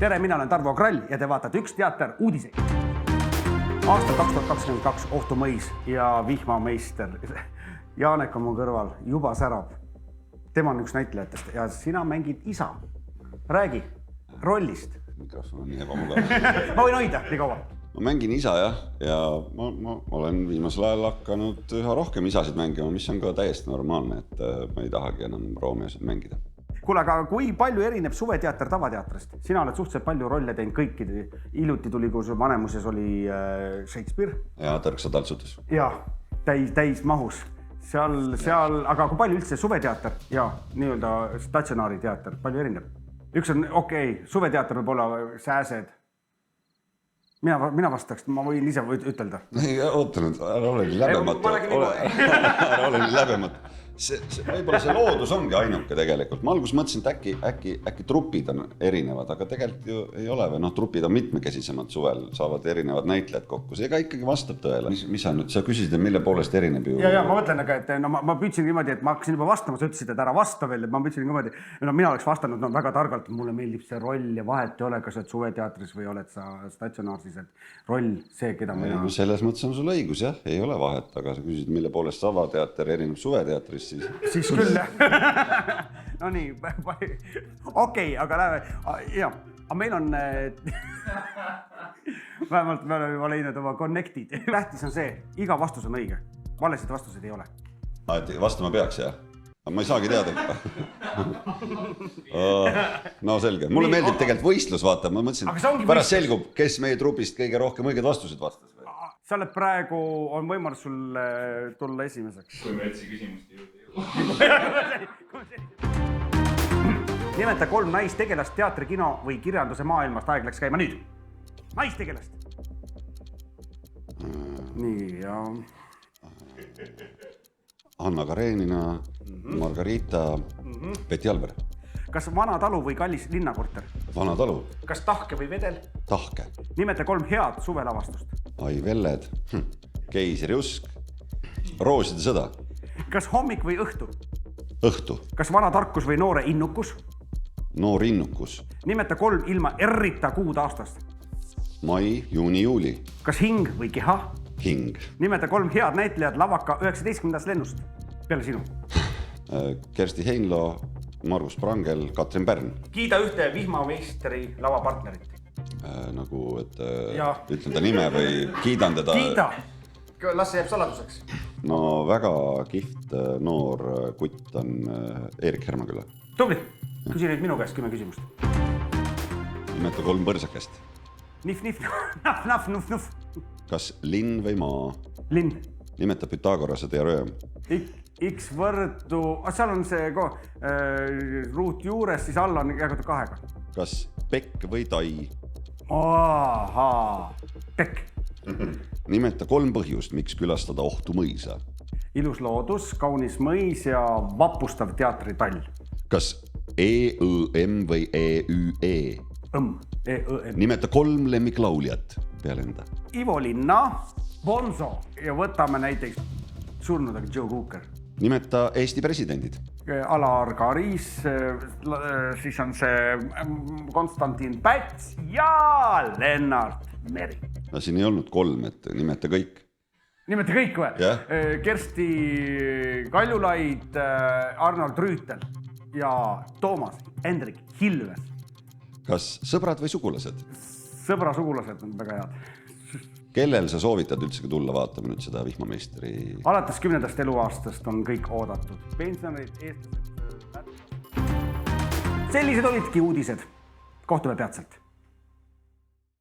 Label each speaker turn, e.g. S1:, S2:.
S1: Tere, mina olen Tarvo Krall ja te vaatate Üks teater uudiseid. Aastal 2022 Ohtumõis ja vihmameister Janek on mu kõrval, juba särab. Tema on üks näitlejatest ja sina mängid isa. Räägi rollist.
S2: Mikrofon on nii ebamugav.
S1: Ma võin hoida nii kaua.
S2: Ma mängin isa ja ma olen viimasel ajal hakanud üha rohkem isasid mängima, mis on ka täiesti normaalne, et ma ei tahagi enam Romeosid mängida.
S1: Kuule, aga kui palju erineb suveteater tavateatrist? Sina oled suhteliselt palju rolle teinud kõikide. Hiljuti tuli, kui su vanemuses oli Shakespeare.
S2: Ja Tõrksa taltsutus.
S1: Ja, täis mahus. Seal, aga kui palju üldse suveteater ja nii-öelda statsionaariteater, palju erineb? Üks on suveteater võib olla sääsed. Mina vastaks, ma võin ise ütelda.
S2: Ei, ootanud, ära ole nii läbematu. Võib-olla see loodus ongi ainuke tegelikult. Ma alguses mõtlesin, et äkki trupid on erinevad, aga tegelikult ju ei ole. Või trupid on mitmekesisemad suvel, saavad erinevad näitlejad kokku. See ikka vastab tõele. Mis sa nüüd, sa küsisid, mille poolest erineb ju?
S1: Ja ma mõtlen, et ma püüdsin niimoodi, et ma hakkasin juba vastama, sa ütlesid, et ära vasta veel, et ma püüdsin niimoodi, mina oleks vastanud väga targalt, et mulle meeldib see roll ja vahet ei ole, kas oled suveteatris või oled sa statsionaarsis, et roll, see, keda mina...
S2: Selles mõttes on sul õigus, jah, ei ole vahet, aga sa küsisid, mille poolest tavateater erineb suveteatrist,
S1: siis küll, jah. No nii, aga läheme. Ja, aga meil on... Vähemalt me oleme juba leidnud oma connectid. Tähtis on see, iga vastus on õige. Valesid vastused ei ole.
S2: Vastama peaks, jah? Ma ei saagi teada. No selge. Mulle meeldib tegelikult võistlus, vaata. Ma mõtlesin, pärast selgub, kes meie trupist kõige rohkem õiged vastused vastas.
S1: Sa oled praegu, on võimalus sul tulla esimeseks.
S3: Kui me etsi küsimust ei jõuda.
S1: Nimeta 3 naistegelast teatri, kino või kirjanduse maailmast. Aeg läks käima nüüd. Naistegelast. Nii, ja...
S2: Anna Karenina, Margarita, Peti Alver.
S1: Kas vana talu või kallis linnakorter?
S2: Vana talu.
S1: Kas tahke või vedel?
S2: Tahke.
S1: Nimeta 3 head suvelavastust.
S2: Ai Velled, Keisri usk, Rooside sõda.
S1: Kas hommik või õhtu?
S2: Õhtu.
S1: Kas vana tarkus või noore innukus?
S2: Noor innukus.
S1: Nimeta 3 ilma errita kuud aastast.
S2: Mai, juuni, juuli.
S1: Kas hing või keha?
S2: Hing.
S1: Nimeta 3 head näitlejad lavaka 19. lennust. Peale sinu.
S2: Kersti Heinlo, Margus Prangel, Katrin Pärn. Kiida
S1: ühte vihmameistri lavapartnerit.
S2: Nagu, et ütlen ta nime või kiidan teda.
S1: Kiida! Las see jääb saladuseks.
S2: No väga kihvt noor kutt on Erik Hermaküla.
S1: Tubli! Küsi nüüd minu käest 10 küsimust.
S2: Nimeta 3 põrsakest.
S1: Nif, nif, naf, naf, nuf, nuf.
S2: Kas linn või maa?
S1: Linn.
S2: Nimeta Pythagorase teoreem.
S1: X võrdu, seal on see ruut juures, siis alla on jagatud 2-ga.
S2: Kas pekk või tai?
S1: Ahaa, pekk.
S2: Nimeta 3 põhjust, miks külastada Ohtumõisa.
S1: Ilus loodus, kaunis mõis ja vapustav teatritall.
S2: Kas E-Õ-M või E-Ü-E?
S1: E-Õ-M.
S2: Nimeta 3 lemmiklauljat peale enda.
S1: Ivo Linna, Bonzo ja võtame näiteks surnud Joe Cooker.
S2: Nimeta Eesti presidendid.
S1: Alar Karis, siis on see Konstantin Päts ja Lennart Meri.
S2: No siin ei olnud 3, et nimeta kõik.
S1: Nimeta kõik või?
S2: Yeah.
S1: Kersti Kaljulaid, Arnold Rüütel ja Toomas Hendrik Hilves.
S2: Kas sõbrad või sugulased?
S1: Sõbra sugulased on väga head.
S2: Kellel sa soovitad üldse tulla vaatama nüüd seda vihmameistri?
S1: Alates 10. eluaastast on kõik oodatud. Pensionerid, eestlased. Sellised olidki uudised. Kohtume peatselt.